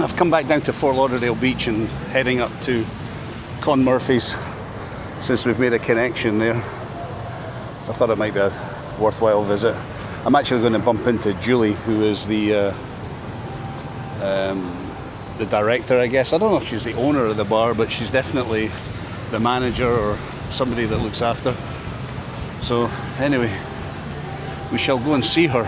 I've come back down to Fort Lauderdale Beach and heading up to Con Murphy's since we've made a connection there. I thought it might be a worthwhile visit. I'm actually going to bump into Julie, who is the director, I guess. I don't know if she's the owner of the bar, but she's definitely the manager or somebody that looks after. So anyway, we shall go and see her,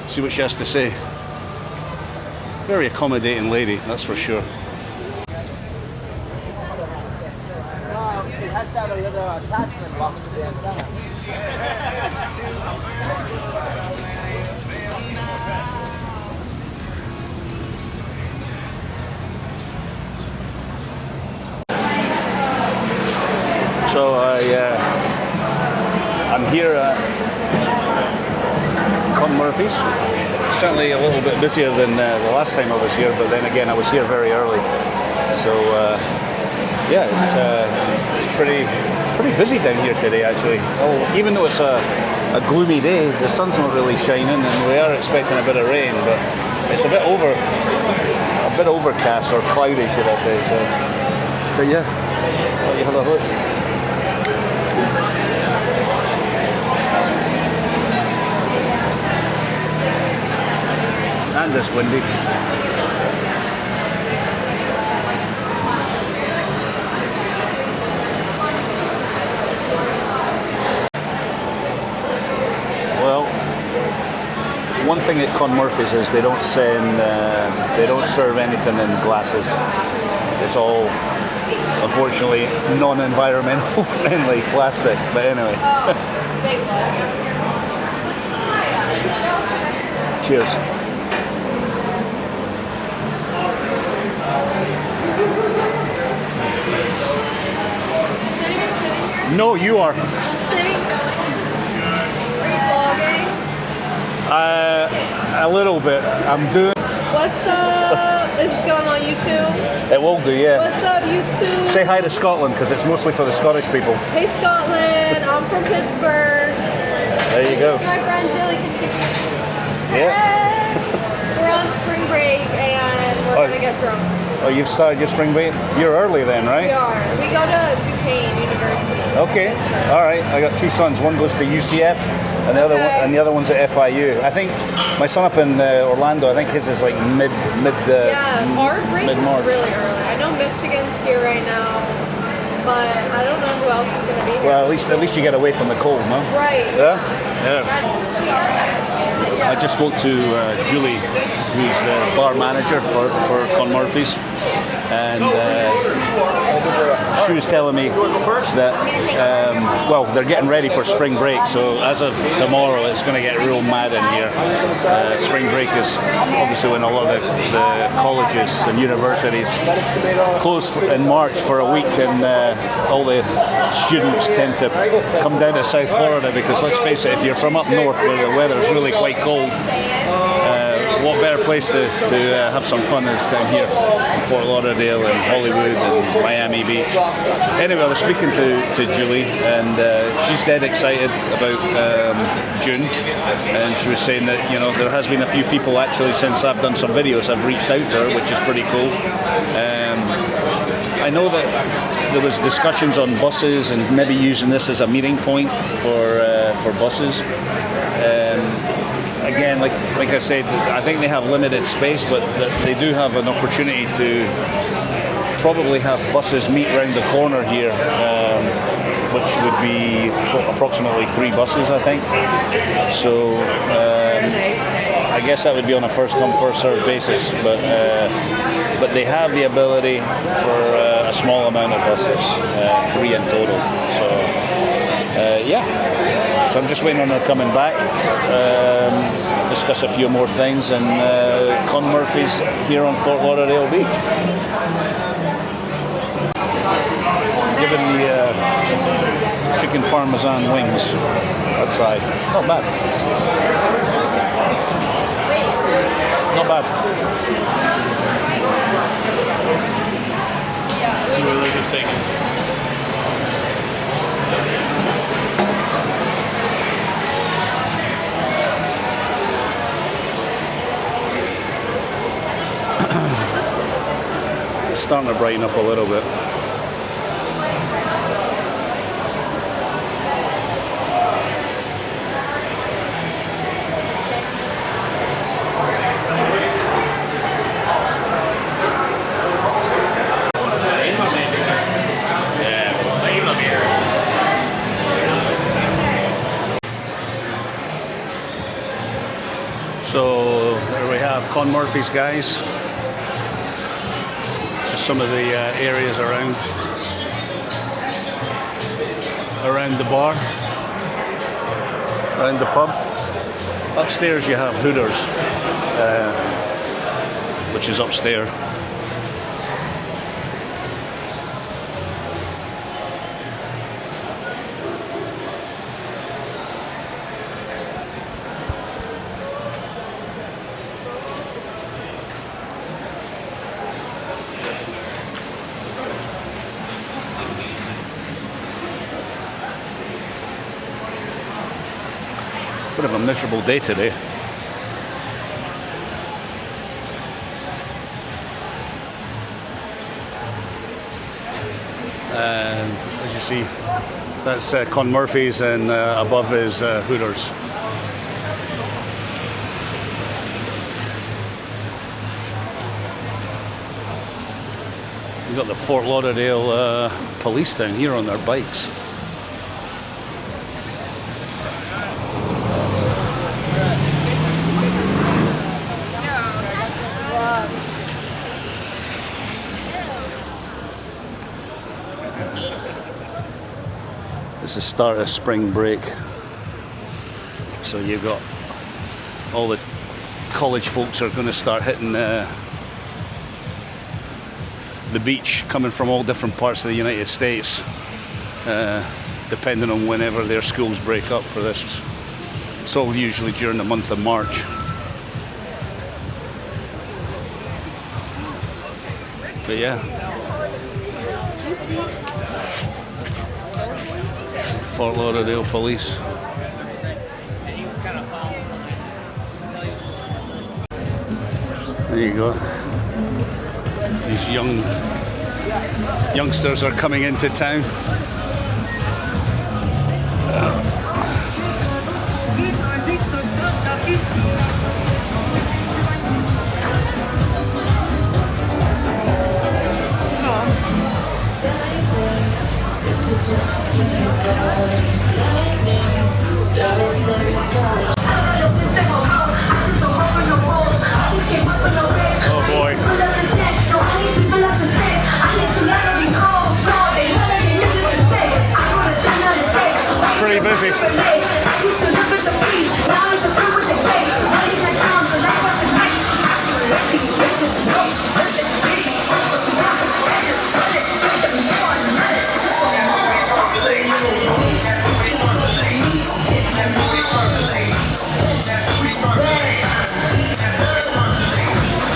see what she has to say. Very accommodating lady, that's for sure. So I'm here at Con Murphy's. Certainly a little bit busier than the last time I was here, but then again I was here very early. So yeah, it's pretty busy down here today actually. Oh, even though it's a gloomy day, the sun's not really shining, and we are expecting a bit of rain, but it's a bit overcast or cloudy, should I say. So, but yeah, let you have a look. And it's windy. Well, one thing at Con Murphy's is they don't serve anything in glasses. It's all, unfortunately, non-environmental friendly plastic. But anyway. Cheers. No, you are. Thanks. Are you vlogging? A little bit. I'm doing. What's up? Is it going on YouTube? It will do, yeah. What's up, YouTube? Say hi to Scotland, because it's mostly for the Scottish people. Hey, Scotland. I'm from Pittsburgh. There you go. My friend Jilly, can she? Yeah. Hey. We're on spring break and we're gonna get drunk. Oh, you've started your spring break? You're early then, right? We are. We go to Duquesne University. Okay. All right. I got two sons. One goes to UCF, and the other one's at FIU. I think my son up in Orlando. I think his is like mid. Yeah, our break is mid-March. really early. I know Michigan's here right now, but I don't know who else is going to be here. Well, at least you get away from the cold, no? Right. Yeah. I just spoke to Julie, who's the bar manager for Con Murphy's, and she was telling me that well, they're getting ready for spring break, so as of tomorrow it's going to get real mad in here. Spring break is obviously when a lot of the colleges and universities close in March for a week, and all the students tend to come down to South Florida, because let's face it, if you're from up north where the weather's really quite cold, what better place to have some fun is down here in Fort Lauderdale and Hollywood and Miami Beach. Anyway, I was speaking to Julie, and she's dead excited about June, and she was saying that, you know, there has been a few people actually, since I've done some videos, have reached out to her, which is pretty cool. I know that there was discussions on buses and maybe using this as a meeting point for buses. Again, like I said, I think they have limited space, but they do have an opportunity to probably have buses meet round the corner here, which would be approximately 3 buses, I think. So I guess that would be on a first come first served basis, but they have the ability for a small amount of buses, 3 in total. So yeah. So I'm just waiting on her coming back, discuss a few more things, and Con Murphy's here on Fort Lauderdale Beach. Given the chicken parmesan wings a try. Not bad. Not bad. You were really just taking. starting to brighten up a little bit. So here we have Con Murphy's, guys. Just some of the areas around the bar, around the pub. Upstairs you have Hooters, which is upstairs. Bit of a miserable day today. And as you see, that's Con Murphy's, and above is Hooters. We've got the Fort Lauderdale police down here on their bikes. It's the start of spring break, so you've got all the college folks are going to start hitting the beach, coming from all different parts of the United States, depending on whenever their schools break up for this. It's all usually during the month of March. But yeah, Fort Lauderdale police. There you go. These youngsters are coming into town. Oh boy. Pretty busy.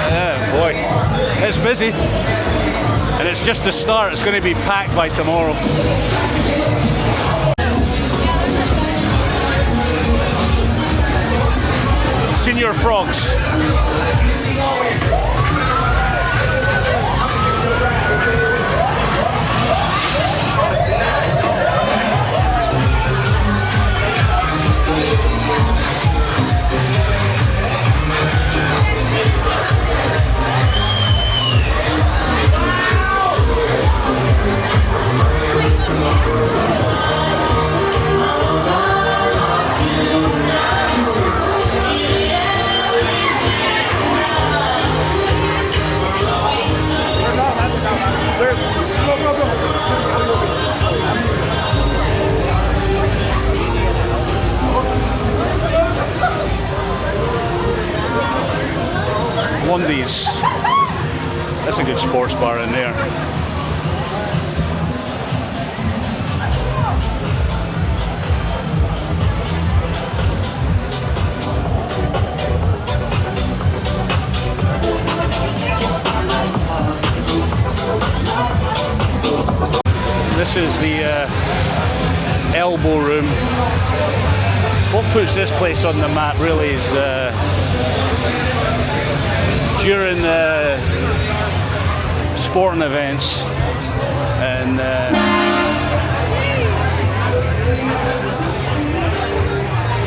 Yeah, boy, it's busy, and it's just the start. It's going to be packed by tomorrow. Senior frogs. Lundy's. That's a good sports bar in there. This is the elbow room. What puts this place on the map really is during sporting events, and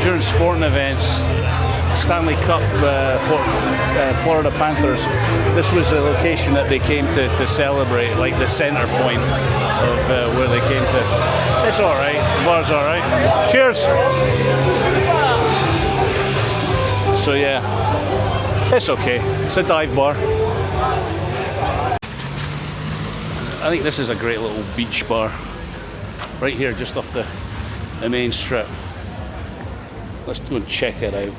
during sporting events, Stanley Cup Florida Panthers, this was a location that they came to celebrate, like the center point of where they came to. It's all right. The bar's all right. Cheers. So yeah, it's okay. It's a dive bar. I think this is a great little beach bar right here, just off the main strip. Let's go and check it out.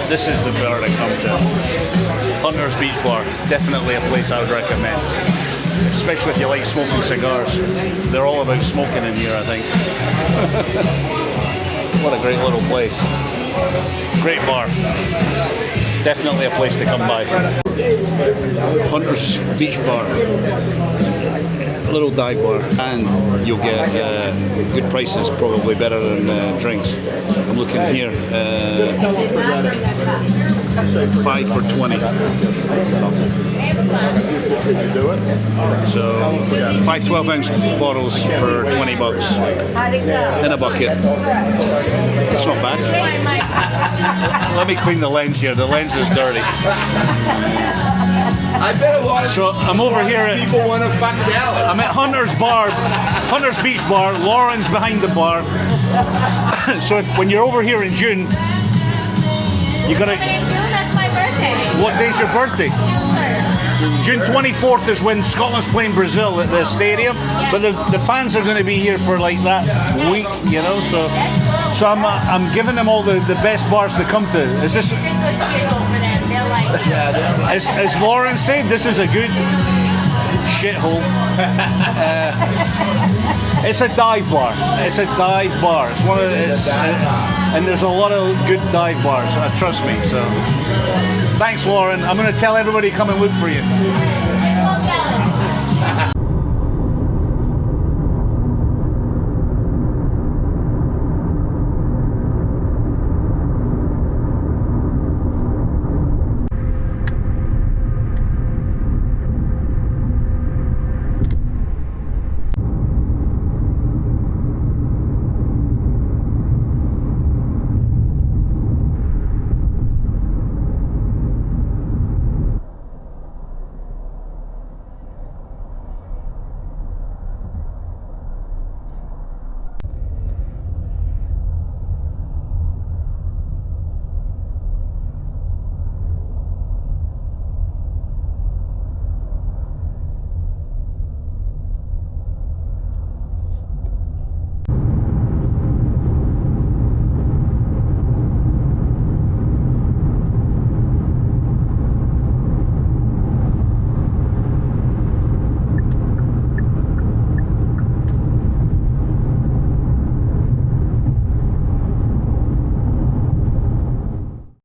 This is the bar to come to. Hunter's Beach Bar, definitely a place I would recommend, especially if you like smoking cigars. They're all about smoking in here, I think. What a great little place. Great bar. Definitely a place to come by. Hunter's Beach Bar. Little dive bar, and you'll get good prices, probably better than drinks. I'm looking here, 5 for 20. So 5 12-ounce bottles for $20 in a bucket. That's not bad. Let me clean the lens here. The lens is dirty. I bet a lot of So I'm over here at people want to fuck Dallas. I'm at Hunter's Beach Bar. Lauren's behind the bar. So when you're over here in June, you gotta. That's my birthday. What day's your birthday? June 24th is when Scotland's playing Brazil at the stadium. But the fans are going to be here for like that week, you know. So I'm giving them all the best bars to come to. Is this? As Lauren said, this is a good shithole. It's a dive bar. It's a dive bar. It's one of and there's a lot of good dive bars. Trust me. So, thanks, Lauren. I'm going to tell everybody to come and look for you.